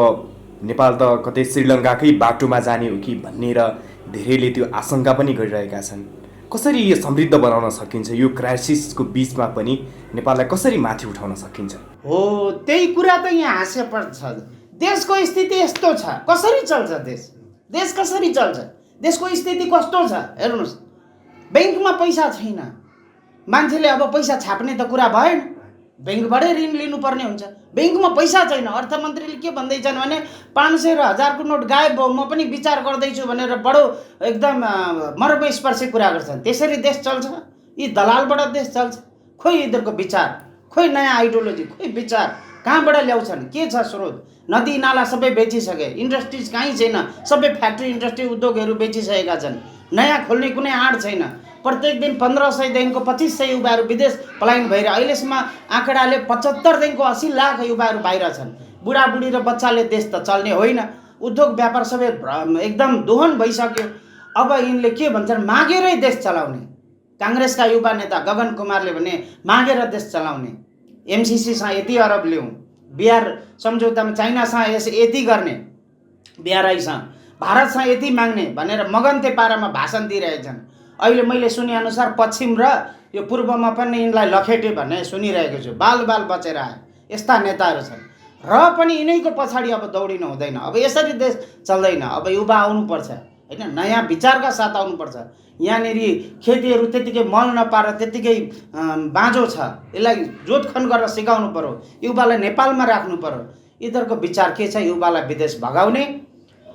नेपाल त कतै श्रीलङ्काकै बाटोमा जाने हो कि भन्ने र धेरैले त्यो आशंका पनि गरिरहेका छन्। कसरी यो समृद्ध बनाउन सकिन्छ? यो क्राइसिसको बिचमा पनि नेपाललाई कसरी माथि उठाउन सकिन्छ? हो, त्यही कुरा त यहाँ हास्यपद छ। देशको स्थिति यस्तो छ, कसरी चल्छ देश कसरी चल्छ? देशको स्थिति कस्तो छ हेर्नुहोस्। ब्याङ्कमा पैसा छैन, मान्छेले अब पैसा छाप्ने त कुरा भएन, ब्याङ्कबाटै ऋण लिनुपर्ने हुन्छ। ब्याङ्कमा पैसा छैन। अर्थमन्त्रीले के भन्दैछन् भने 500 र 1000 को नोट गायब भयो, म पनि विचार गर्दैछु भनेर बडो एकदम मर्मस्पर्शी कुरा गर्छन्। त्यसरी देश चल्छ? यी दलालबाट देश चल्छ? खोइ यिनीहरूको विचार, खोइ नयाँ आइडियोलोजी, खोइ विचार कहाँबाट ल्याउँछन्? के छ स्रोत? नदी नाला सबै बेचिसके, इन्डस्ट्रिज कहीँ छैन, सबै फ्याक्ट्री इन्डस्ट्री उद्योगहरू बेचिसकेका छन्। नयाँ खोल्ने कुनै आँट छैन। प्रत्येक दिन 1500देखिको 2500 युवाहरू विदेश पलायन भएर अहिलेसम्म आँकडाले 75देखिको 80 लाख युवाहरू बाहिर छन्। बुढाबुढी र बच्चाले देश त चल्ने होइन। उद्योग व्यापार सबै एकदम दोहन भइसक्यो। अब यिनले के भन्छन्, मागेरै देश चलाउने। काङ्ग्रेसका युवा नेता गगन कुमारले भने मागेर देश चलाउने, एमसिसीसँग यति अरब ल्याउँ, बिहार सम्झौतामा चाइनासँग यति गर्ने, बिआरआईसँग भारतसँग यति माग्ने भनेर मगन्ते पारामा भाषण दिइरहेछन्। अहिले मैले सुनेअनुसार पश्चिम र यो पूर्वमा पनि यिनलाई लखेटे भन्ने सुनिरहेको छु। बाल बचेर आए यस्ता नेताहरू छन् र पनि यिनैको पछाडि अब दौडिनु हुँदैन। अब यसरी देश चल्दैन। अब युवा आउनुपर्छ होइन, नयाँ विचारका साथ आउनुपर्छ। यहाँनिर खेतीहरू त्यत्तिकै मल नपाएर त्यत्तिकै बाँझो छ, यसलाई जोतखन गरेर सिकाउनु पर्यो, युवालाई नेपालमा राख्नु पर्यो। यिनीहरूको विचार के छ, युवालाई विदेश भगाउने,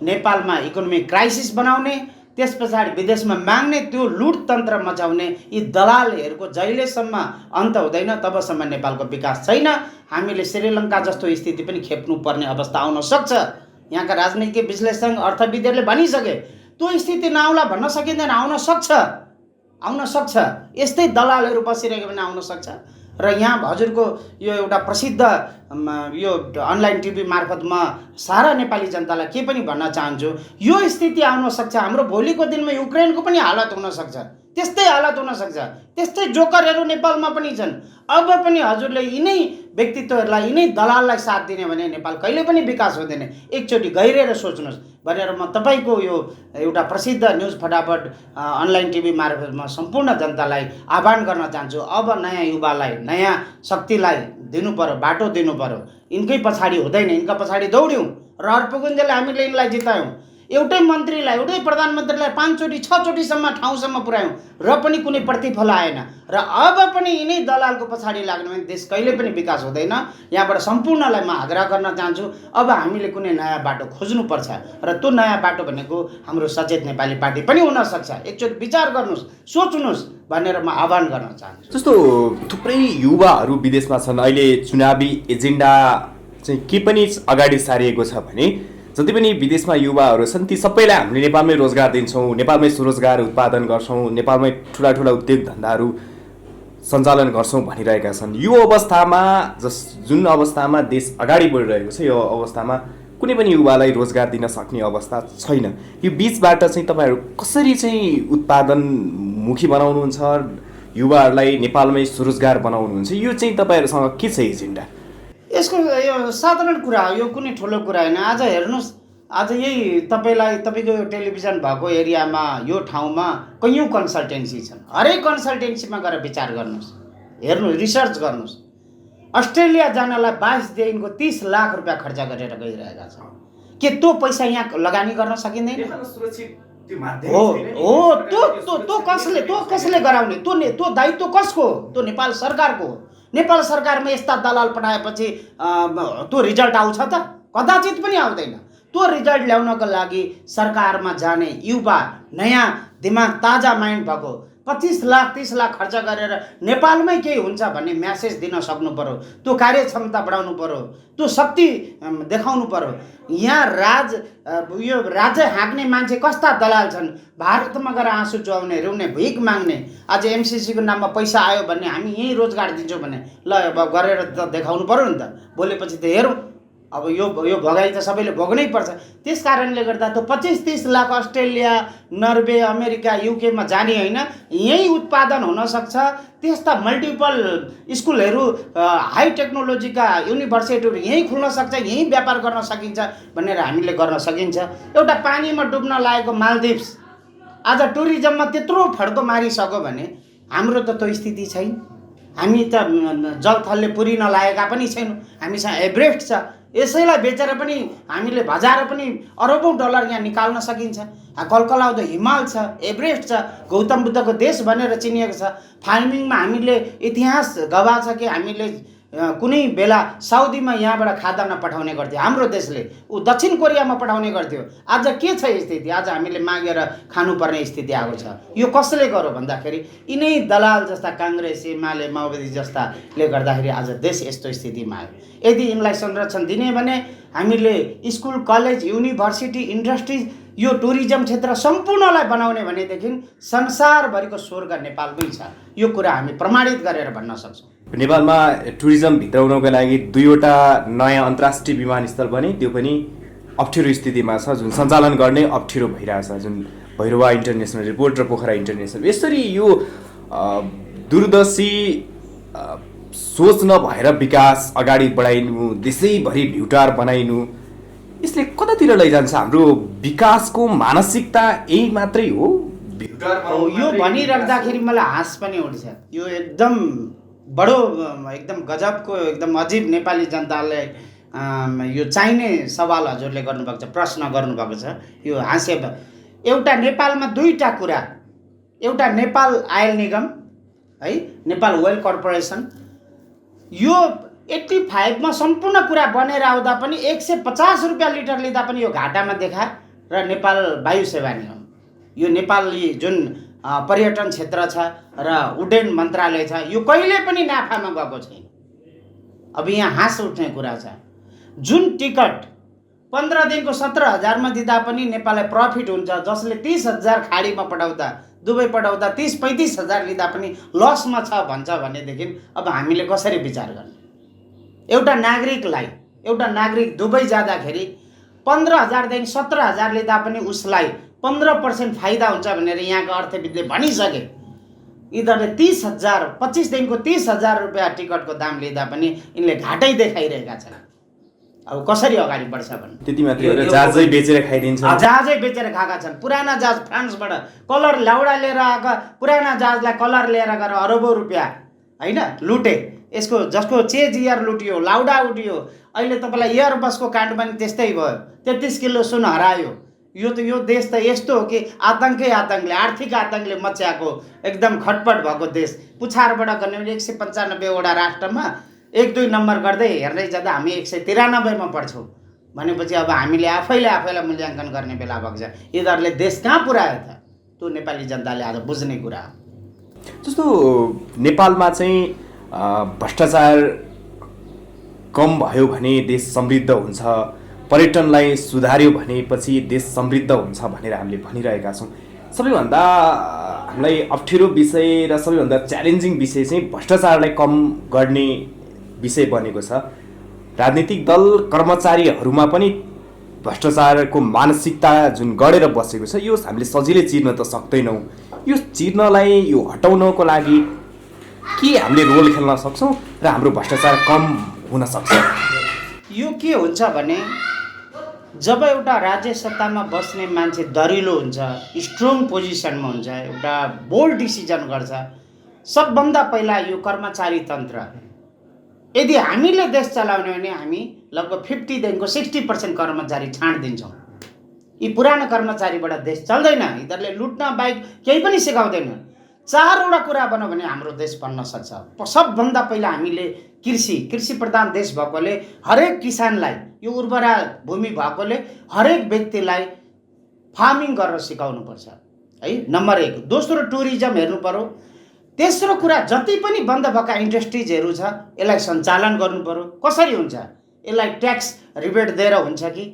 नेपालमा इकोनोमिक क्राइसिस बनाउने, त्यस पछाडि विदेशमा माग्ने, त्यो लुटतन्त्र मचाउने। यी दलालहरूको जहिलेसम्म अन्त हुँदैन तबसम्म नेपालको विकास छैन। हामीले श्रीलङ्का जस्तो स्थिति पनि खेप्नुपर्ने अवस्था आउन सक्छ। यहाँका राजनीतिक विश्लेषक अर्थविदहरूले भनिसके त्यो स्थिति नआउला भन्न सकिँदैन, आउन सक्छ। यस्तै दलालहरू बसिरहेको भने आउन सक्छ। र यहाँ हजुरको यो एउटा प्रसिद्ध यो अनलाइन टिभी मार्फत म सारा नेपाली जनतालाई के पनि भन्न चाहन्छु, यो स्थिति आउन सक्छ। हाम्रो भोलिको दिनमा युक्रेनको पनि हालत हुन सक्छ, त्यस्तै हालत हुन सक्छ। त्यस्तै जोकरहरू नेपालमा पनि छन्। अब पनि हजुरले यिनै व्यक्तित्वहरूलाई, यिनै दलाललाई साथ दिने भने नेपाल कहिले पनि विकास हुँदैन। एकचोटि गहिरेर सोच्नुहोस् भनेर म तपाईँको यो एउटा प्रसिद्ध न्युज फटाफट अनलाइन टिभी मार्फत म सम्पूर्ण जनतालाई आह्वान गर्न चाहन्छु। अब नयाँ युवालाई, नयाँ शक्तिलाई दिनु पर्यो, बाटो दिनु पर्यो। यिनकै पछाडि हुँदैन, यिनका पछाडि दौड्यौँ र हरपुगुन्जेलले हामीले यिनलाई जितायौँ। एउटै मन्त्रीलाई, एउटै प्रधानमन्त्रीलाई 5 चोटि 6 चोटिसम्म ठाउँसम्म पुर्यायौँ र पनि कुनै प्रतिफल आएन। र अब पनि यिनै दलालको पछाडि लाग्ने भने देश कहिले पनि विकास हुँदैन। यहाँबाट सम्पूर्णलाई म आग्रह गर्न चाहन्छु, अब हामीले कुनै नयाँ बाटो खोज्नुपर्छ र त्यो नयाँ बाटो भनेको हाम्रो सचेत नेपाली पार्टी पनि हुनसक्छ। एकचोटि विचार गर्नुहोस्, सोच्नुहोस् भनेर म आह्वान गर्न चाहन्छु। जस्तो थुप्रै युवाहरू विदेशमा छन्, अहिले चुनावी एजेन्डा चाहिँ के पनि अगाडि सारिएको छ भने जति पनि विदेशमा युवाहरू छन् ती सबैलाई हामीले नेपालमै रोजगार दिन्छौँ, नेपालमै स्वरोजगार उत्पादन गर्छौँ, नेपालमै ठुला उद्योग धन्दाहरू सञ्चालन गर्छौँ भनिरहेका छन्। यो अवस्थामा जुन अवस्थामा देश अगाडि बढिरहेको छ, यो अवस्थामा कुनै पनि युवालाई रोजगार दिन सक्ने अवस्था छैन। यो बिचबाट चाहिँ तपाईँहरू कसरी चाहिँ उत्पादनमुखी बनाउनुहुन्छ, युवाहरूलाई नेपालमै स्वरोजगार बनाउनुहुन्छ, यो चाहिँ तपाईँहरूसँग के छ एजेन्डा? यसको यो साधारण कुरा हो, यो कुनै ठुलो कुरा होइन। आज हेर्नुहोस्, आज यही तपाईँको यो टेलिभिजन भएको एरियामा, यो ठाउँमा कैयौँ कन्सल्टेन्सी छन्। हरेक कन्सल्टेन्सीमा गएर विचार गर्नुहोस्, हेर्नुहोस्, रिसर्च गर्नुहोस्। अस्ट्रेलिया जानलाई 22 दिनको 30 लाख रुपियाँ खर्च गरेर गइरहेका छन्। के त्यो पैसा यहाँ लगानी गर्न सकिँदैन? हो, त्यो कसले गराउने? त्यो दायित्व कसको? त्यो नेपाल सरकारको हो। नेपाल सरकारमा यस्ता दलाल पठाएपछि त्यो रिजल्ट आउँछ त? कदाचित पनि आउँदैन। त्यो रिजल्ट ल्याउनको लागि सरकारमा जाने युवा, नयाँ दिमाग, ताजा माइन्ड भएको 25 लाख 30 लाख खर्च गरेर नेपालमै केही हुन्छ भन्ने म्यासेज दिन सक्नु पर्यो। त्यो कार्यक्षमता बढाउनु पर्यो, त्यो शक्ति देखाउनु पर्यो। यहाँ राज्य हाँक्ने मान्छे कस्ता दलाल छन्, भारतमा गएर आँसु चुहाउने, रुने, भिख माग्ने। आज एमसिसीको नाममा पैसा आयो भने हामी यहीँ रोजगार दिन्छौँ भने ल अब गरेर त देखाउनु पर्यो नि त। भोलिपछि त हेरौँ, अब यो भगाइ त सबैले भोग्नै पर्छ। त्यस कारणले गर्दा त्यो 25-30 लाख अस्ट्रेलिया, नर्वे, अमेरिका, युकेमा जाने होइन, यहीँ उत्पादन हुनसक्छ। त्यस्ता मल्टिपल स्कुलहरू, हाई टेक्नोलोजीका युनिभर्सिटीहरू यहीँ खुल्न सक्छ, यहीँ व्यापार गर्न सकिन्छ भनेर हामीले गर्न सकिन्छ। एउटा पानीमा डुब्न लागेको मालदिप्स आज टुरिज्ममा त्यत्रो फड्को मारिसक्यो भने हाम्रो त त्यो स्थिति छैन। हामी त जलथलले पुरी नलागेका पनि छैनौँ। हामीसँग एभरेस्ट छ, यसैलाई बेचेर पनि हामीले बजाएर पनि अरबौँ डलर यहाँ निकाल्न सकिन्छ। कलकलाउँदो हिमाल छ, एभरेस्ट छ, गौतम बुद्धको देश भनेर चिनिएको छ। फार्मिङमा हामीले इतिहास गवाह छ कि हामीले कुनै बेला साउदीमा यहाँबाट खाद्यान्न पठाउने गर्थ्यो हाम्रो देशले, ऊ दक्षिण कोरियामा पठाउने गर्थ्यो। आज के छ स्थिति? आज हामीले मागेर खानुपर्ने स्थिति आएको छ। यो कसले गर्यो भन्दाखेरि यिनै दलाल जस्ता काङ्ग्रेस, एमाले, माओवादी जस्ताले गर्दाखेरि आज देश यस्तो स्थितिमा आयो। यदि यिनलाई संरक्षण दिने भने हामीले स्कुल, कलेज, युनिभर्सिटी, इन्डस्ट्रिज, यो टुरिज्म क्षेत्र सम्पूर्णलाई बनाउने भनेदेखि संसारभरिको स्वर्ग नेपालमै छ। यो कुरा हामी प्रमाणित गरेर भन्न सक्छौँ। नेपालमा टुरिज्म भित्राउनको लागि 2वटा नयाँ अन्तर्राष्ट्रिय विमानस्थल बने, त्यो पनि अप्ठ्यारो स्थितिमा छ, जुन सञ्चालन गर्ने अप्ठ्यारो भइरहेछ, जुन भैरवा इन्टरनेसनल एयरपोर्ट र पोखरा इन्टरनेसनल। यसरी यो दूरदर्शी सोच नभएर विकास अगाडि बढाइनु, देशैभरि भ्युटार बनाइनु, यसले कतातिर लैजान्छ? हाम्रो विकासको मानसिकता यही मात्रै हो? यो भनिराख्दाखेरि मलाई हाँस पनि उठ्छ। यो एकदम बडो एकदम गजबको एकदम अजिब नेपाली जनताले यो चाहिने सवाल हजुरले गर्नुभएको छ, प्रश्न गर्नुभएको छ। यो हाँस्य एउटा नेपालमा 2टा कुरा, एउटा नेपाल आयल निगम है, नेपाल ओइल कर्पोरेसन, यो 85 मा सम्पूर्ण कुरा बनेर आउँदा पनि 150 रुपियाँ लिटर लिँदा पनि यो घाटामा देखा र नेपाल वायु सेवा निगम, यो नेपाली जुन पर्यटन क्षेत्र छ र उड्डयन मन्त्रालय छ, यो कहिले पनि नाफामा गएको छैन। अब यहाँ हाँस उठ्ने कुरा छ, जुन टिकट 15 दिनको 17,000 मा दिँदा पनि नेपाललाई प्रफिट हुन्छ, जसले 30,000 खाडीमा पठाउँदा, दुबई पठाउँदा 30-35,000 लिँदा पनि लसमा छ भन्छ भनेदेखि अब हामीले कसरी विचार गर्ने? एउटा नागरिक दुबई जाँदाखेरि 15,000 देखि 17,000 लिँदा पनि उसलाई 15% फाइदा हुन्छ भनेर यहाँका अर्थविदले भनिसके। यिनीहरूले 30,000 25 दिनको 30,000 रुपियाँ टिकटको दाम लिँदा पनि यिनले घाटै देखाइरहेका छन्। अब कसरी अगाडि बढ्छ भन्नु? त्यति मात्रै हो, जहाजै बेचेर खाइदिन्छन्। जहाजै बेचेर खाएका छन्। पुराना जहाज फ्रान्सबाट कलर लाउडा लिएर आएका पुराना जहाजलाई कलर लिएर गएर अरबौँ रुपियाँ होइन लुटे। यसको जसको चेज इयर लुटियो, लाउडा उठियो। अहिले तपाईँलाई एयर बसको काण्ड पनि त्यस्तै भयो, 33 किलो सुन हरायो। यो देश त यस्तो हो कि आतङ्कले आर्थिक आतङ्कले मच्याएको एकदम खटपट भएको देश। पुछारबाट गर्ने 195वटा राष्ट्रमा 1-2 नम्बर गर्दै हेर्दै जाँदा हामी 193 मा पढ्छौँ भनेपछि अब हामीले आफैलाई मूल्याङ्कन गर्ने बेला भएको छ। यिनीहरूले देश कहाँ पुर्यायो त? त्यो नेपाली जनताले आज बुझ्ने कुरा हो। जस्तो नेपालमा चाहिँ भ्रष्टाचार कम भयो भने देश समृद्ध हुन्छ, पर्यटनलाई सुधार्यो भनेपछि देश समृद्ध हुन्छ भनेर हामीले भनिरहेका छौँ। सबैभन्दा हामीलाई अप्ठ्यारो विषय र सबैभन्दा च्यालेन्जिङ विषय चाहिँ भ्रष्टाचारलाई कम गर्ने विषय बनेको छ। राजनीतिक दल कर्मचारीहरूमा पनि भ्रष्टाचारको मानसिकता जुन गढेर बसेको छ, यो हामीले सजिलै चिर्न त सक्दैनौँ। यो चिर्नलाई, यो हटाउनको लागि के हामीले रोल खेल्न सक्छौँ र हाम्रो भ्रष्टाचार कम हुन सक्छ? यो के हुन्छ भने जब एउटा राज्य सत्तामा बस्ने मान्छे दरिलो हुन्छ, स्ट्रङ पोजिसनमा हुन्छ, एउटा बोल्ड डिसिजन गर्छ, सबभन्दा पहिला यो कर्मचारी तन्त्र। यदि हामीले देश चलाउने भने हामी लगभग 50 देखिको 60% कर्मचारी छाड्दिन्छौँ। यी पुरानो कर्मचारीबाट देश चल्दैन। यिनीहरूले लुट्न बाहेक केही पनि सिकाउँदैन। 4वटा कुरा बनायो भने हाम्रो देश बन्न सक्छ। सबभन्दा पहिला हामीले कृषि प्रधान देश भएकोले हरेक किसानलाई, यो उर्वरा भूमि भएकोले हरेक व्यक्तिलाई फार्मिङ गर्न सिकाउनुपर्छ है, नम्बर 1। दोस्रो टुरिज्म हेर्नु पर्यो। तेस्रो कुरा जति पनि बन्द भएका इन्डस्ट्रिजहरू छ यसलाई सञ्चालन गर्नु पर्यो। कसरी हुन्छ? यसलाई ट्याक्स रिबेट दिएर हुन्छ कि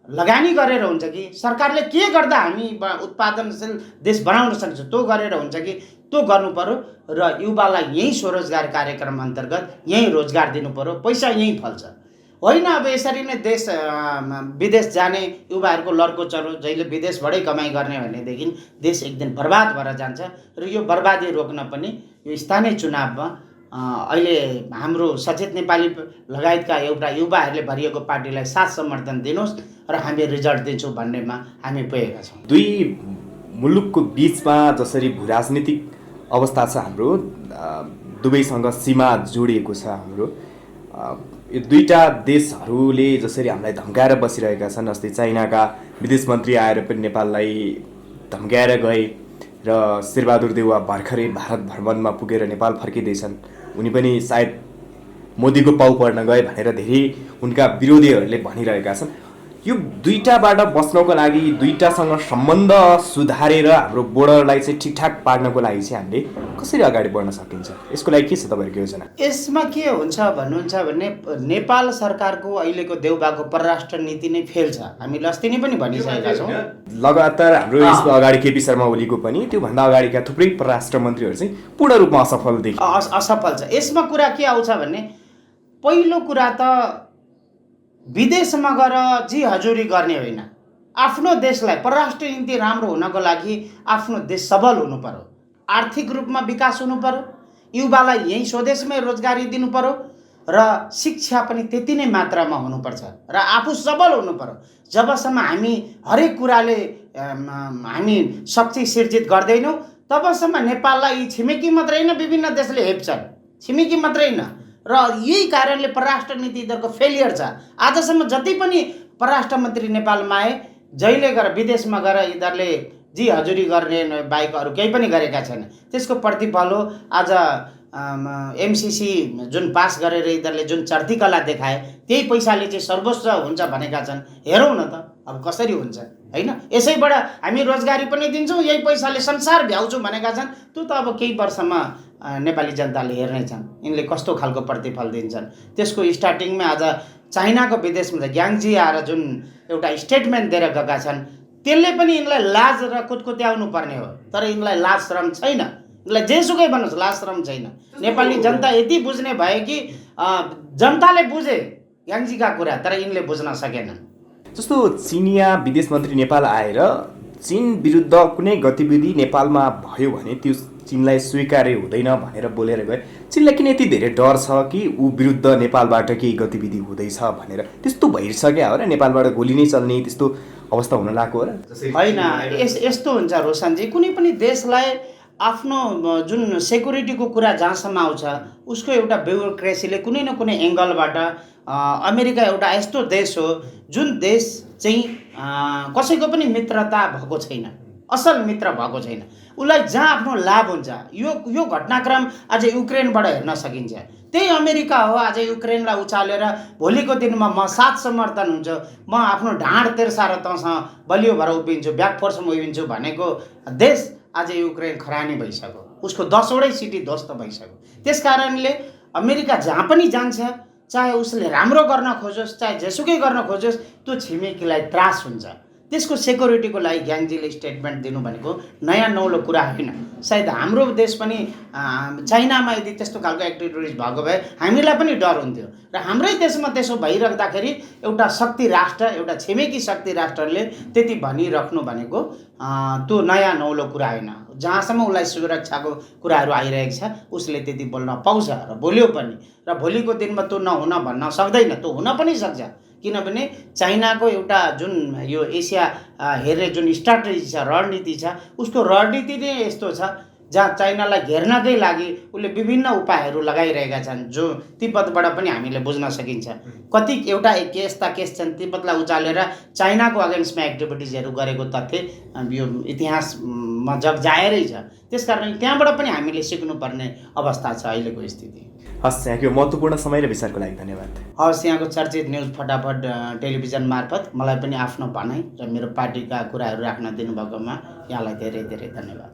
लगानी गरेर हुन्छ कि सरकारले के गर्दा हामी उत्पादनशील देश बनाउन सक्छौँ त्यो गरेर हुन्छ कि त्यो गर्नु पर्यो। र युवालाई यही स्वरोजगार कार्यक्रम अन्तर्गत यही रोजगार दिनु पर्यो, पैसा यही फल्छ। होइन अब यसरी नै विदेश जाने युवाहरूको लड्को चरो, जहिले विदेशबाटै कमाइ गर्ने भनेदेखि देश एक दिन बर्बाद भएर जान्छ। र यो बर्बादी रोक्न पनि यो स्थानीय चुनावमा अहिले हाम्रो सचेत नेपाली लगायतका एउटा युवाहरूले भरिएको पार्टीलाई साथ समर्थन दिनुहोस् र हामी रिजल्ट दिन्छौँ भन्नेमा हामी पुगेका छौँ। दुई मुलुकको बिचमा जसरी भूराजनीतिक अवस्था छ, हाम्रो दुवैसँग सीमा जोडिएको छ हाम्रो, यो दुईटा देशहरूले जसरी हामीलाई धम्काएर बसिरहेका छन्। अस्ति चाइनाका विदेश मन्त्री आएर पनि नेपाललाई धम्काएर गए र शेरबहादुर देउवा भर्खरै भारत भ्रमणमा पुगेर नेपाल फर्किँदैछन्। उनी पनि सायद मोदीको पाउ पर्न गए भनेर धेरै उनका विरोधीहरूले भनिरहेका छन्। यो दुईटाबाट बच्नको लागि दुईटासँग सम्बन्ध सुधारेर हाम्रो बोर्डरलाई चाहिँ ठिकठाक पार्नको लागि चाहिँ हामीले कसरी अगाडि बढ्न सकिन्छ? यसको लागि के छ तपाईँहरूको योजना? यसमा के हुन्छ भन्नुहुन्छ भने नेपाल सरकारको अहिलेको देउबाको परराष्ट्र नीति नै फेल छ। हामीले अस्ति नै पनि भनिसकेका छौँ। लगातार हाम्रो यसको अगाडि केपी शर्मा ओलीको पनि त्योभन्दा अगाडिका थुप्रै परराष्ट्र मन्त्रीहरू चाहिँ पूर्ण रूपमा असफल देखिए। असफल छ। यसमा कुरा के आउँछ भने पहिलो कुरा त विदेशमा गएर जी हजुरी गर्ने होइन, आफ्नो देशलाई परराष्ट्र नीति राम्रो हुनको लागि आफ्नो देश सबल हुनु पर्यो, आर्थिक रूपमा विकास हुनु पर्यो, युवालाई यहीँ स्वदेशमै रोजगारी दिनु पर्यो र शिक्षा पनि त्यति नै मात्रामा हुनुपर्छ र आफू सबल हुनु पर्यो। जबसम्म हामी हरेक कुराले हामी शक्ति सिर्जित गर्दैनौँ तबसम्म नेपाललाई यी छिमेकी मात्रै होइन विभिन्न देशले हेप्छन्, छिमेकी मात्रै होइन। र यही कारणले परराष्ट्र नीति यिनीहरूको फेलियर छ। आजसम्म जति पनि परराष्ट्र मन्त्री नेपालमा आए जहिले गएर विदेशमा गएर यिनीहरूले जी हजुरी गर्ने बाहेक अरू केही पनि गरेका छैन। त्यसको प्रतिफल हो आज एमसिसी जुन पास गरेर यिनीहरूले जुन चर्तीकला देखाए त्यही पैसाले चाहिँ सर्वोच्च हुन्छ भनेका छन्। हेरौँ न त अब कसरी हुन्छ होइन। यसैबाट हामी रोजगारी पनि दिन्छौँ, यही पैसाले संसार भ्याउँछौँ भनेका छन्। त्यो त अब केही वर्षमा नेपाली जनताले हेर्नै छन् यिनले कस्तो खालको प्रतिफल दिन्छन्। त्यसको स्टार्टिङमा आज चाइनाको विदेशमा ग्याङ्जी आएर जुन एउटा स्टेटमेन्ट दिएर गएका छन् त्यसले पनि यिनलाई लाज र कुतकुत्याउनु पर्ने हो। तर यिनलाई लाज श्रम छैन, यिनलाई जेसुकै भन्नुहोस् लाज श्रम छैन। नेपाली जनता यति बुझ्ने भयो कि जनताले बुझे ग्याङ्जीका कुरा, तर यिनले बुझ्न सकेनन्। जस्तो चिनिया विदेश मन्त्री नेपाल आएर चीन विरुद्ध कुनै गतिविधि नेपालमा भयो भने त्यो चीनलाई स्वीकार्य हुँदैन भनेर बोलेर गए। चीनलाई किन यति धेरै डर छ कि ऊ विरुद्ध नेपालबाट केही गतिविधि हुँदैछ भनेर? त्यस्तो भइसक्यो हो र नेपालबाट गोली नै चल्ने त्यस्तो अवस्था हुन लागेको हो र? होइन, यस्तो हुन्छ रोशनजी, कुनै पनि देशलाई आफ्नो जुन सेक्युरिटीको कुरा जहाँसम्म आउँछ उसको एउटा ब्युरोक्रेसीले कुनै न कुनै एङ्गलबाट अमेरिका एउटा यस्तो देश हो जुन देश चाहिँ कसैको पनि मित्रता भएको छैन, असल मित्र भएको छैन। उसलाई जहाँ आफ्नो लाभ हुन्छ यो घटनाक्रम आज युक्रेनबाट हेर्न सकिन्छ। त्यही अमेरिका हो आज युक्रेनलाई उचालेर भोलिको दिनमा म साथ समर्थन हुन्छ, म आफ्नो ढाँड तेर्साएर तँसँग बलियो भएर उभिन्छु, ब्याक फोर्समा उभिन्छु भनेको देश आज युक्रेन खरानी भइसक्यो, उसको 10वटै सिटी ध्वस्त भइसक्यो। त्यस कारणले अमेरिका जहाँ पनि जान्छ चाहे उसले राम्रो गर्न खोजोस् चाहे जेसुकै गर्न खोजोस् त्यो छिमेकीलाई त्रास हुन्छ। त्यसको सेक्युरिटीको लागि ग्याङ्जीले स्टेटमेन्ट दिनु भनेको नयाँ नौलो कुरा होइन। सायद हाम्रो देश पनि चाइनामा यदि त्यस्तो खालको एक्टिभिटिज भएको भए हामीलाई पनि डर हुन्थ्यो र हाम्रै देशमा त्यसो भइराख्दाखेरि एउटा शक्ति राष्ट्र, एउटा छिमेकी शक्ति राष्ट्रले त्यति भनिराख्नु भनेको त्यो नयाँ नौलो कुरा होइन। जहाँसम्म उसलाई सुरक्षाको कुराहरू आइरहेको छ उसले त्यति बोल्न पाउँछ र बोल्यो पनि, र भोलिको दिनमा त्यो नहुन भन्न सक्दैन, त्यो हुन पनि सक्छ। किनभने चाइनाको एउटा जुन यो एसिया हेर्ने जुन स्ट्राटेजी छ, रणनीति छ, उसको रणनीति नै यस्तो छ जहाँ चाइनालाई घेर्नकै लागि उसले विभिन्न उपायहरू लगाइरहेका छन् जो तिब्बतबाट पनि हामीले बुझ्न सकिन्छ। कति एउटा यस्ता केस छन् तिब्बतलाई उचालेर चाइनाको अगेन्स्टमा एक्टिभिटिजहरू गरेको तथ्य यो इतिहासमा जगजाएरै छ। त्यसकारण त्यहाँबाट पनि हामीले सिक्नुपर्ने अवस्था छ अहिलेको स्थिति। हस्, यहाँको महत्त्वपूर्ण समय र विचारको लागि धन्यवाद। हस्, यहाँको चर्चित न्युज फटाफट टेलिभिजन मार्फत मलाई पनि आफ्नो भनाइ र मेरो पार्टीका कुराहरू राख्न दिनुभएकोमा यहाँलाई धेरै धेरै धन्यवाद।